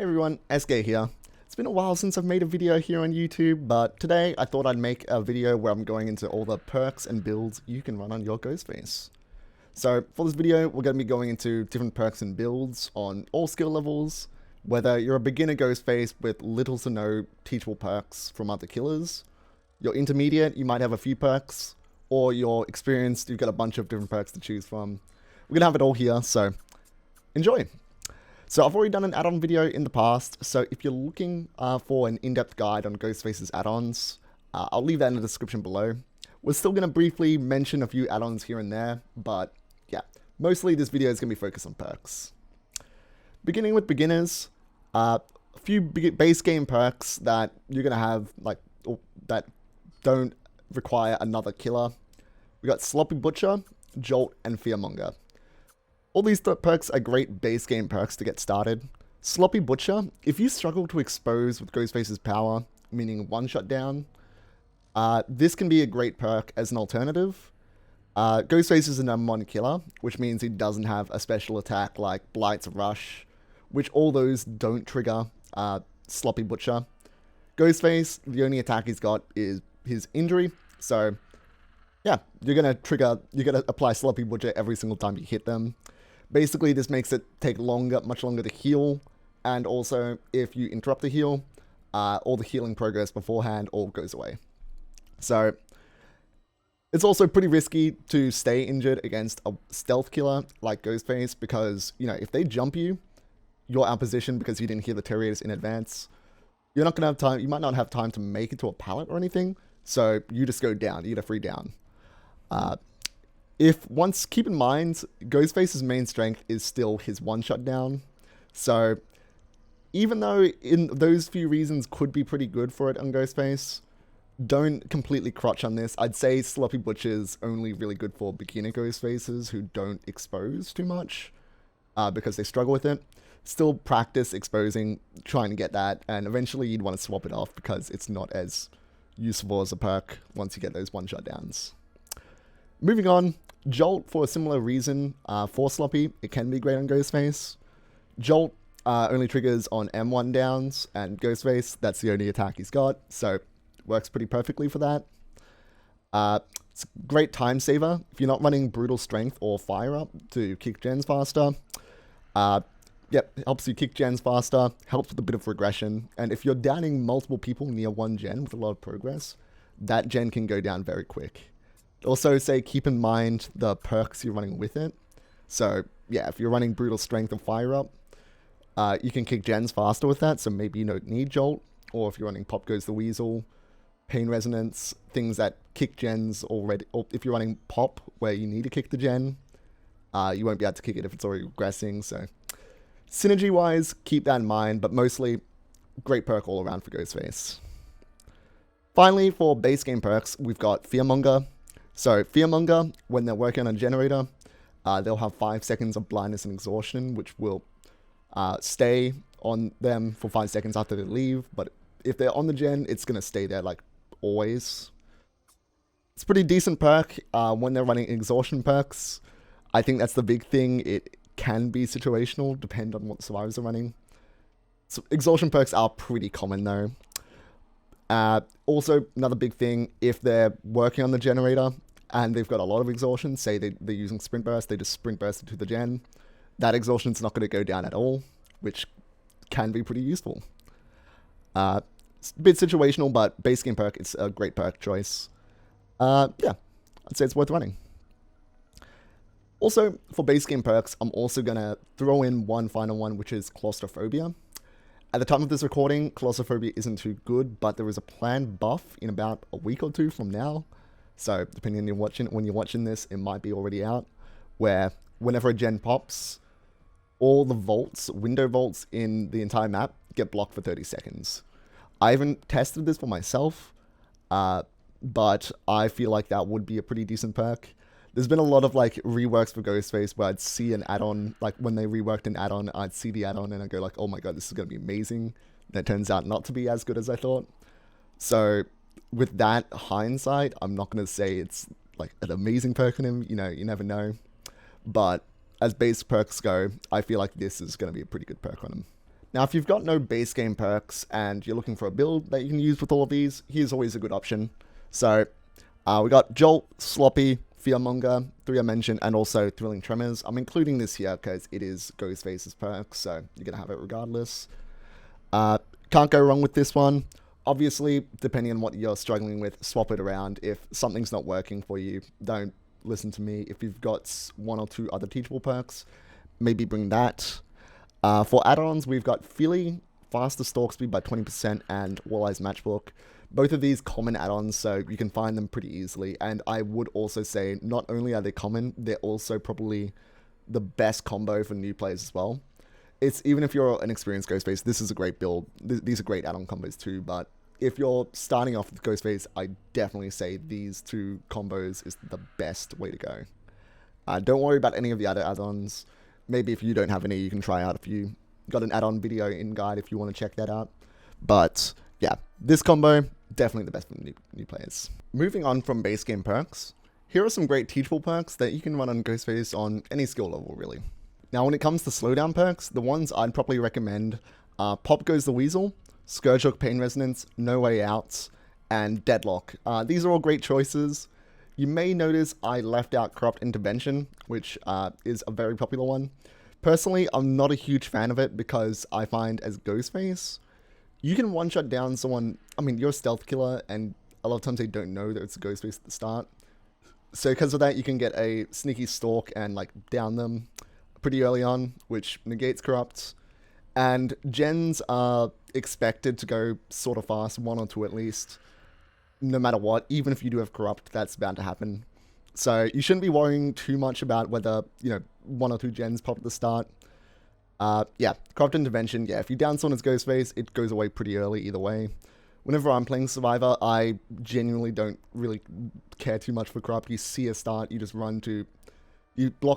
everyone, Esskay here. It's been a while since I've made a video here on YouTube, but today I thought I'd make a video where I'm going into all the perks and builds you can run on your Ghostface. So for this video, we're going to be going into different perks and builds on all skill levels, whether you're a beginner Ghostface with little to no teachable perks from other killers, you're intermediate, you might have a few perks, or you're experienced, you've got a bunch of different perks to choose from. We're going to have it all here, so enjoy! So I've already done an add-on video in the past, so if you're looking for an in-depth guide on Ghostface's add-ons, I'll leave that in the description below. We're still going to briefly mention a few add-ons here and there, but yeah, mostly this video is going to be focused on perks. Beginning with beginners, a few base game perks that you're going to have, that don't require another killer. We got Sloppy Butcher, Jolt, and Fearmonger. All these perks are great base game perks to get started. Sloppy Butcher, if you struggle to expose with Ghostface's power, meaning one-shot down, this can be a great perk as an alternative. Ghostface is a #1 killer, which means he doesn't have a special attack like Blight's Rush, which all those don't trigger Sloppy Butcher. Ghostface, the only attack he's got is his injury, so yeah, you're gonna apply Sloppy Butcher every single time you hit them. Basically, this makes it take much longer to heal, and also, if you interrupt the heal, all the healing progress beforehand all goes away. So, it's also pretty risky to stay injured against a stealth killer like Ghostface, because, you know, if they jump you, you're out of position because you didn't hear the Terriers in advance. You're not gonna have time, you might not have time to make it to a pallet or anything, so you just go down, you get a free down. Keep in mind, Ghostface's main strength is still his one-shot down, so even though those few reasons could be pretty good for it on Ghostface, don't completely crotch on this. I'd say Sloppy Butcher's only really good for beginner Ghostfaces who don't expose too much, because they struggle with it. Still practice exposing, trying to get that, and eventually you'd want to swap it off because it's not as useful as a perk once you get those one-shot downs. Moving on, Jolt, for a similar reason, for Sloppy, it can be great on Ghostface. Jolt only triggers on M1 downs, and Ghostface, that's the only attack he's got, so works pretty perfectly for that. It's a great time saver if you're not running Brutal Strength or Fire Up to kick gens faster. Yep, helps you kick gens faster, helps with a bit of regression, and if you're downing multiple people near one gen with a lot of progress, that gen can go down very quick. Also, keep in mind the perks you're running with it. So, yeah, if you're running Brutal Strength or Fire Up, you can kick gens faster with that, so maybe you don't need Jolt. Or if you're running Pop Goes the Weasel, Pain Resonance, things that kick gens already. Or if you're running Pop, where you need to kick the gen, you won't be able to kick it if it's already regressing. So, synergy-wise, keep that in mind, but mostly, great perk all around for Ghostface. Finally, for base game perks, we've got Fearmonger. So, Fearmonger, when they're working on a generator, they'll have 5 seconds of blindness and exhaustion, which will stay on them for 5 seconds after they leave. But if they're on the gen, it's going to stay there, like, always. It's a pretty decent perk when they're running exhaustion perks. I think that's the big thing. It can be situational, depend on what survivors are running. So, exhaustion perks are pretty common, though. Also, another big thing, if they're working on the generator and they've got a lot of exhaustion, say they're using Sprint Burst, they just Sprint Burst into the gen, that exhaustion's not going to go down at all, which can be pretty useful. It's a bit situational, but base game perk, it's a great perk choice. Yeah, I'd say it's worth running. Also, for base game perks, I'm also going to throw in one final one, which is Claustrophobia. At the time of this recording, Claustrophobia isn't too good, but there is a planned buff in about a week or two from now. So, depending on when you're watching this, it might be already out, where whenever a gen pops, all the vaults, window vaults in the entire map get blocked for 30 seconds. I haven't tested this for myself, but I feel like that would be a pretty decent perk. There's been a lot of reworks for Ghostface where I'd see an add-on, when they reworked an add-on, I'd see the add-on and I'd go oh my god, this is going to be amazing. And it turns out not to be as good as I thought. So with that hindsight, I'm not going to say it's an amazing perk on him, you know, you never know. But as base perks go, I feel like this is going to be a pretty good perk on him. Now, if you've got no base game perks and you're looking for a build that you can use with all of these, here's always a good option. So, we got Jolt, Sloppy, Fearmonger, 3 I mentioned, and also Thrilling Tremors. I'm including this here because it is Ghostface's perk, so you're going to have it regardless. Can't go wrong with this one. Obviously, depending on what you're struggling with, swap it around. If something's not working for you, don't listen to me. If you've got 1 or 2 other teachable perks, maybe bring that. For add-ons, we've got Philly, faster stalk speed by 20%, and Walleyes Matchbook. Both of these common add-ons, so you can find them pretty easily. And I would also say, not only are they common, they're also probably the best combo for new players as well. It's even if you're an experienced Ghostface, this is a great build. These are great add-on combos too, but if you're starting off with Ghostface, I definitely say these 2 combos is the best way to go. Don't worry about any of the other add-ons. Maybe if you don't have any, you can try out a few. Got an add-on video in guide if you want to check that out. But yeah, this combo, definitely the best for new players. Moving on from base game perks, here are some great teachable perks that you can run on Ghostface on any skill level, really. Now, when it comes to slowdown perks, the ones I'd probably recommend are Pop Goes the Weasel, Scourge Hook Pain Resonance, No Way Out, and Deadlock. These are all great choices. You may notice I left out Corrupt Intervention, which is a very popular one. Personally, I'm not a huge fan of it because I find as Ghostface, you can one-shot down someone. I mean, you're a stealth killer, and a lot of times they don't know that it's a Ghostface at the start. So because of that, you can get a sneaky stalk and like down them pretty early on, which negates Corrupt. And gens are expected to go sort of fast, 1 or 2 at least, no matter what. Even if you do have Corrupt, that's bound to happen. So you shouldn't be worrying too much about whether, 1 or 2 gens pop at the start. Yeah, Corrupt Intervention, yeah, if you down someone as Ghostface, it goes away pretty early either way. Whenever I'm playing Survivor, I genuinely don't really care too much for Corrupt. You see a start, you just run to...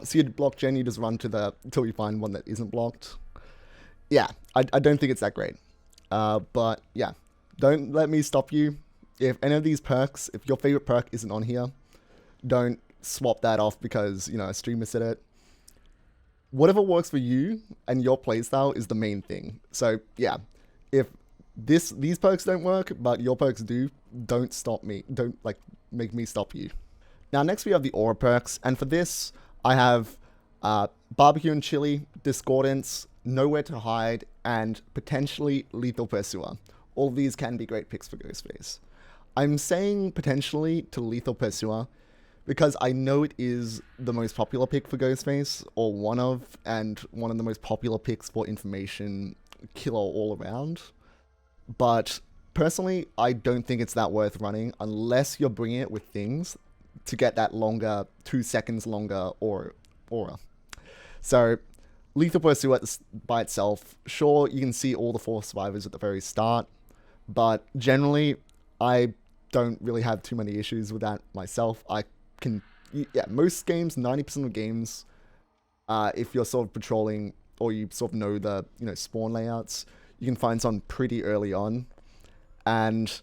see a block gen, you just run to until you find one that isn't blocked. Yeah, I don't think it's that great. But yeah, don't let me stop you. If any of these perks, if your favorite perk isn't on here, don't swap that off because, a streamer said it. Whatever works for you and your playstyle is the main thing. So yeah, if these perks don't work, but your perks do, don't stop me. Don't make me stop you. Now next we have the aura perks, and for this I have Barbecue and Chili, Discordance, Nowhere to Hide, and potentially Lethal Pursuer. All of these can be great picks for Ghostface. I'm saying potentially to Lethal Pursuer because I know it is the most popular pick for Ghostface, or one of the most popular picks for information killer all around. But personally, I don't think it's that worth running unless you're bringing it with things to get that longer, 2 seconds longer aura. So Lethal Pursuer by itself, sure, you can see all the 4 survivors at the very start, but generally, I don't really have too many issues with that myself. Most games, 90% of games, if you're sort of patrolling or you sort of know the, spawn layouts, you can find some pretty early on. And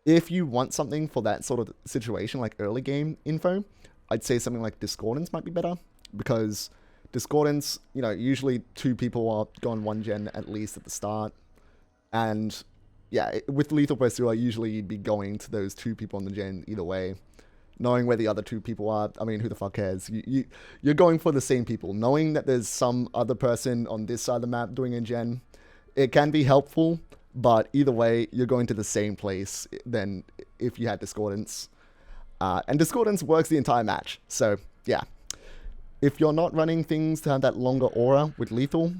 if you want something for that sort of situation, like early game info, I'd say something like Discordance might be better, because Discordance, usually 2 people are gone 1 gen at least at the start. And yeah, with Lethal Pursuer, usually you'd be going to those 2 people on the gen either way. Knowing where the other 2 people are, I mean, who the fuck cares? You're going for the same people. Knowing that there's some other person on this side of the map doing a gen, it can be helpful, but either way, you're going to the same place than if you had Discordance. And Discordance works the entire match, so yeah. If you're not running things to have that longer aura with Lethal,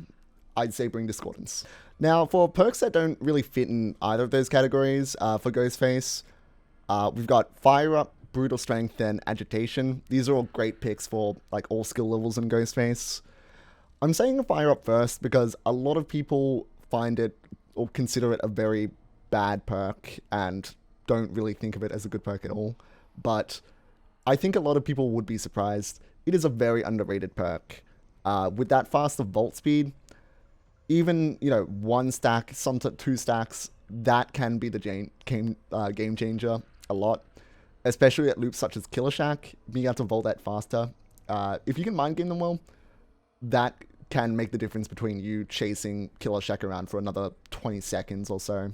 I'd say bring Discordance. Now, for perks that don't really fit in either of those categories, for Ghostface, we've got Fire Up, Brutal Strength, and Agitation. These are all great picks for all skill levels in Ghostface. I'm saying Fire Up first because a lot of people find it or consider it a very bad perk and don't really think of it as a good perk at all. But I think a lot of people would be surprised. It is a very underrated perk. With that faster vault speed, even 1 stack, sometimes 2 stacks, that can be the game changer a lot. Especially at loops such as Killer Shack, being able to vault that faster. If you can mind game them well, that can make the difference between you chasing Killer Shack around for another 20 seconds or so.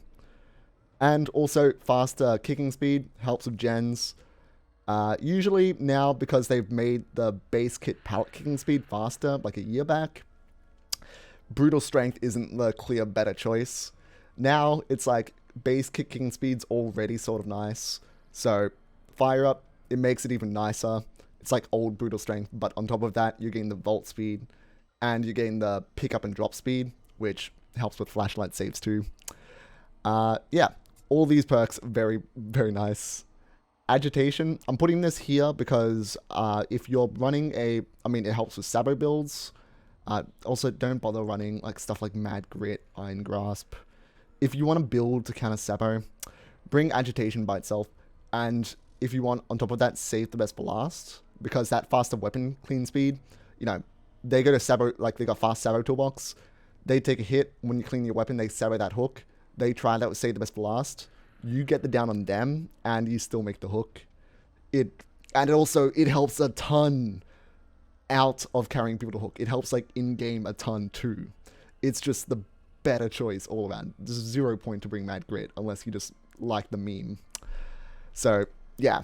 And also, faster kicking speed helps with gens. Usually now, because they've made the base kit pallet kicking speed faster, like a year back, brutal strength isn't the clear better choice. Now, it's like base kicking speed's already sort of nice. So, fire up, it makes it even nicer. It's like old brutal strength, but on top of that, you're getting the vault speed, and you're getting the pick up and drop speed, which helps with flashlight saves too. Yeah, all these perks, very, very nice. Agitation, I'm putting this here because if you're running it helps with Sabo builds. Also, don't bother running like stuff like Mad Grit, Iron Grasp. If you want to build to counter Sabo, bring Agitation by itself, and if you want, on top of that, save the best for last, because that faster weapon clean speed, they go to Sabo, like they got fast Sabo toolbox, they take a hit, when you clean your weapon, they Sabo that hook, they try that with save the best for last, you get the down on them, and you still make the hook. It helps a ton out of carrying people to hook. It helps like in-game a ton too. It's just the better choice all around. There's 0 point to bring Mad Grit unless you just like the meme. So yeah,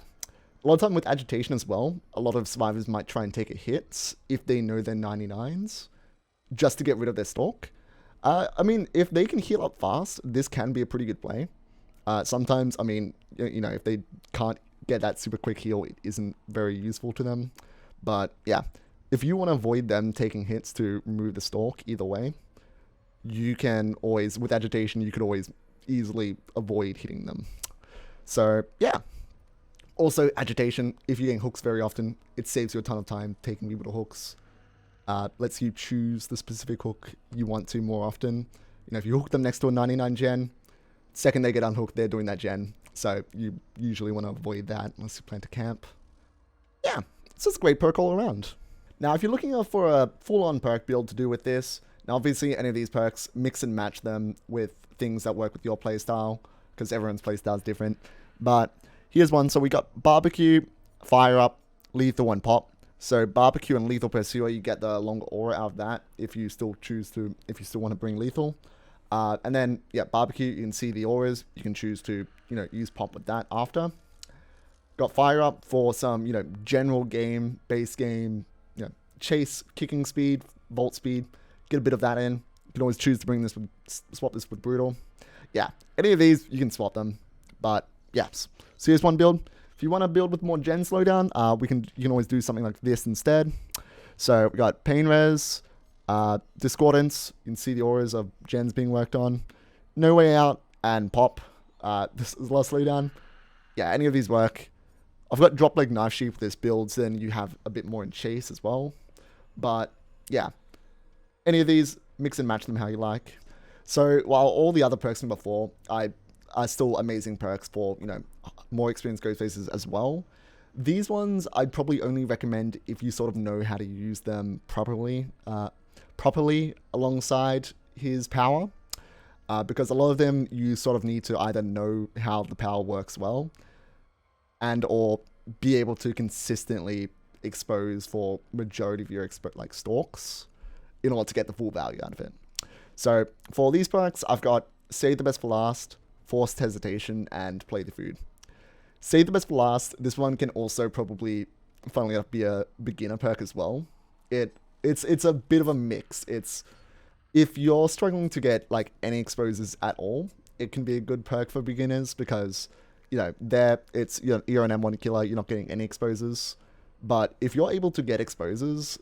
a lot of time with agitation as well, a lot of survivors might try and take a hit if they know they're 99s just to get rid of their stalk. If they can heal up fast, this can be a pretty good play. Sometimes, if they can't get that super quick heal, it isn't very useful to them. But yeah, if you want to avoid them taking hits to remove the stalk, either way, you can always, with agitation, you could always easily avoid hitting them. So yeah. Also, agitation, if you're getting hooks very often, it saves you a ton of time taking people to hooks. Lets you choose the specific hook you want to more often. If you hook them next to a 99 gen, second they get unhooked, they're doing that gen. So you usually want to avoid that unless you plan to camp. Yeah, it's just a great perk all around. Now, if you're looking for a full-on perk build to do with this, now obviously any of these perks, mix and match them with things that work with your playstyle, because everyone's playstyle is different. But here's one. So we got Barbecue, Fire Up, Lethal, and Pop. So Barbecue and Lethal Pursuer, you get the longer aura out of that if you still want to bring Lethal. And then, yeah, Barbecue, you can see the auras. You can choose to, use Pop with that after. Got Fire Up for some, general game, base game, chase, kicking speed, vault speed. Get a bit of that in. You can always choose to bring this swap this with Brutal. Yeah, any of these, you can swap them. But, yes. So here's one build. If you want to build with more gen slowdown, you can always do something like this instead. So we got Pain Res, Discordance. You can see the auras of gens being worked on. No Way Out and Pop. This is less slowdown. Yeah, any of these work. I've got Drop Leg Knife Sheath for this build, so then you have a bit more in chase as well. But yeah, any of these, mix and match them how you like. So while all the other perks from before are still amazing perks for, more experienced Ghostfaces as well, these ones I'd probably only recommend if you sort of know how to use them properly alongside his power. Because a lot of them you sort of need to either know how the power works well and or be able to consistently expose for majority of your stalks in order to get the full value out of it. So for these perks, I've got Save the Best for Last, Forced Hesitation, and Play the Food. Save the Best for Last, this one can also probably, funnily enough, be a beginner perk as well. It's a bit of a mix. If you're struggling to get any exposures at all, it can be a good perk for beginners because, you're an M1 killer, you're not getting any exposures. But if you're able to get exposures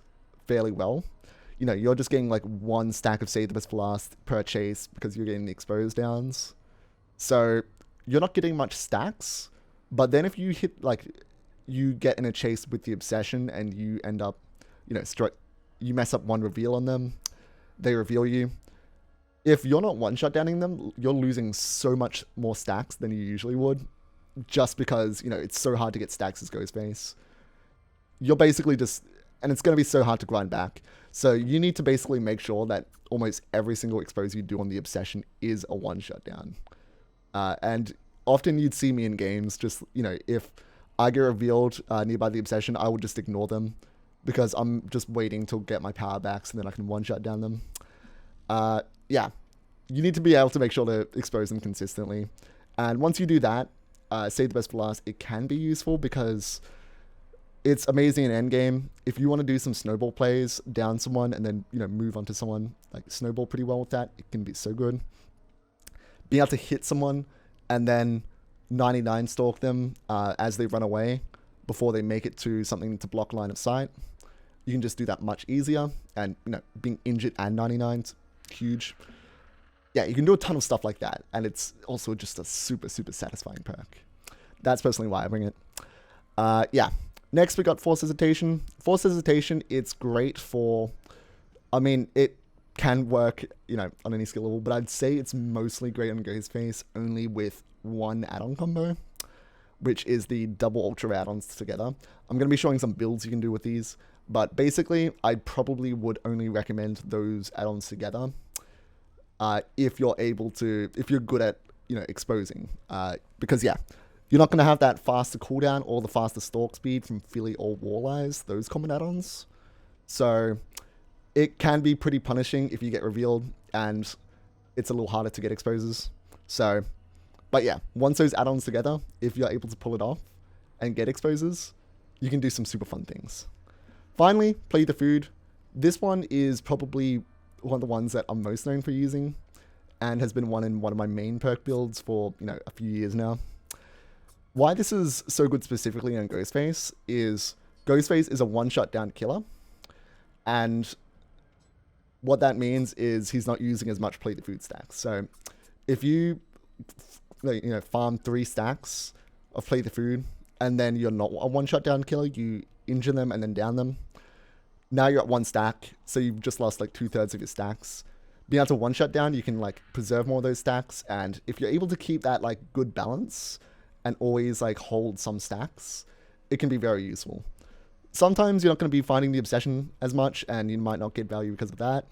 fairly well, you're just getting one stack of Save the Best for Last per chase because you're getting the exposed downs. So you're not getting much stacks, but then if you hit, you get in a chase with the Obsession and you end up, you mess up one reveal on them, they reveal you. If you're not one-shot downing them, you're losing so much more stacks than you usually would, just because, it's so hard to get stacks as Ghostface. You're basically just, and it's going to be so hard to grind back. So you need to basically make sure that almost every single expose you do on the Obsession is a one-shot down. And often you'd see me in games just, if I get revealed nearby the Obsession, I would just ignore them because I'm just waiting to get my power backs and then I can one-shot down them. Yeah, you need to be able to make sure to expose them consistently. And once you do that, save the best for last, it can be useful because it's amazing in endgame. If you want to do some snowball plays, down someone, and then, you know, move onto someone, like snowball pretty well with that, it can be so good. Being able to hit someone and then 99 stalk them as they run away before they make it to something to block line of sight. You can just do that much easier. And, you know, being injured and 99's huge. Yeah, you can do a ton of stuff like that. And it's also just a super, super satisfying perk. That's personally why I bring it. Yeah. Next, we got Force Hesitation. Force Hesitation, it's great for... I mean, it can work, you know, on any skill level, but I'd say it's mostly great on Ghostface only with one add-on combo, which is the double ultra add-ons together. I'm going to be showing some builds you can do with these, but basically, I probably would only recommend those add-ons together if you're able to, if you're good at, you know, exposing. Because, yeah, you're not going to have that faster cooldown or the faster stalk speed from Philly or Walleyes, those common add-ons. So it can be pretty punishing if you get revealed, and it's a little harder to get exposes. So, but yeah, once those add-ons together, if you're able to pull it off and get exposes, you can do some super fun things. Finally, Play the Food. This one is probably one of the ones that I'm most known for using, and has been one in one of my main perk builds for, you know, a few years now. Why this is so good specifically on Ghostface is a one-shot down killer, and what that means is he's not using as much Play the Food stacks. So if you, you know, farm 3 stacks of Play the Food, and then you're not a one-shot down killer, you injure them and then down them. Now you're at 1 stack, so you've just lost like 2/3 of your stacks. Being able to one-shot down, you can like preserve more of those stacks, and if you're able to keep that like good balance and always like hold some stacks, it can be very useful. Sometimes you're not going to be finding the obsession as much, and you might not get value because of that.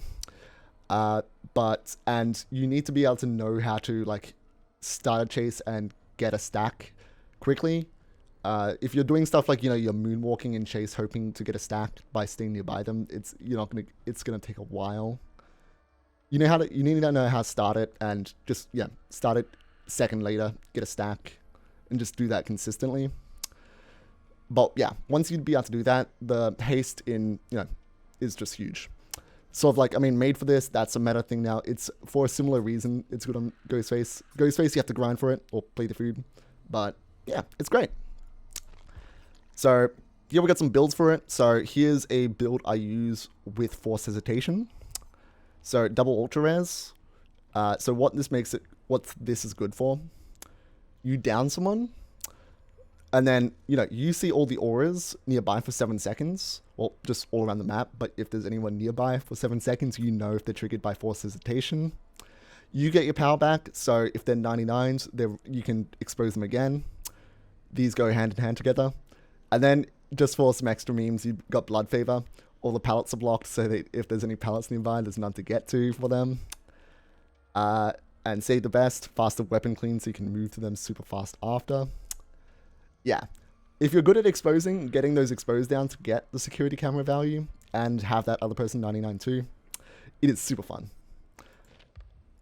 And you need to be able to know how to like start a chase and get a stack quickly. If you're doing stuff like, you know, you're moonwalking in chase, hoping to get a stack by staying nearby them, it's gonna take a while. You need to know how to start it, and just, yeah, start it second later, get a stack, and just do that consistently. But yeah, once you'd be able to do that, the haste in, you know, is just huge. Sort of like, I mean, made for this, that's a meta thing now. It's for a similar reason. It's good on Ghostface. Ghostface, you have to grind for it or Play the Food. But yeah, it's great. So here we got some builds for it. So here's a build I use with Force Hesitation. So double ultra res. So what this is good for, you down someone, and then, you know, you see all the auras nearby for 7 seconds. Well, just all around the map. But if there's anyone nearby for 7 seconds, you know if they're triggered by Force Hesitation. You get your power back. So if they're 99s, you can expose them again. These go hand in hand together. And then, just for some extra memes, you've got Blood Favor. All the pallets are blocked, so that if there's any pallets nearby, there's none to get to for them. And save the best, faster weapon clean, so you can move to them super fast after. Yeah. If you're good at exposing, getting those exposed down to get the security camera value, and have that other person 99 too, it is super fun.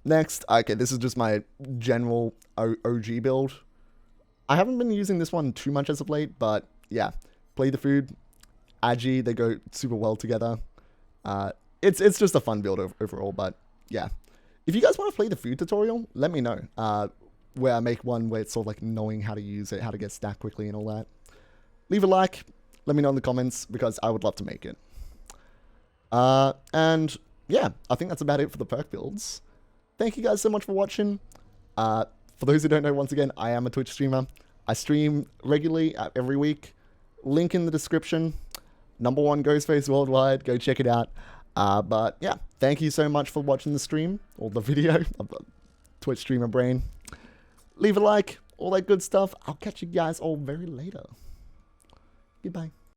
Next, okay, this is just my general OG build. I haven't been using this one too much as of late, but yeah, Play the Food, Agi, they go super well together. It's just a fun build overall, but yeah. If you guys want to Play the Food tutorial, let me know. Where I make one where it's sort of like knowing how to use it, how to get stacked quickly and all that. Leave a like, let me know in the comments, because I would love to make it. And yeah, I think that's about it for the perk builds. Thank you guys so much for watching. For those who don't know, once again, I am a Twitch streamer. I stream regularly every week. Link in the description. #1 Ghostface worldwide. Go check it out. But yeah, thank you so much for watching the stream, or the video of the Twitch streamer brain. Leave a like, all that good stuff. I'll catch you guys all very later. Goodbye.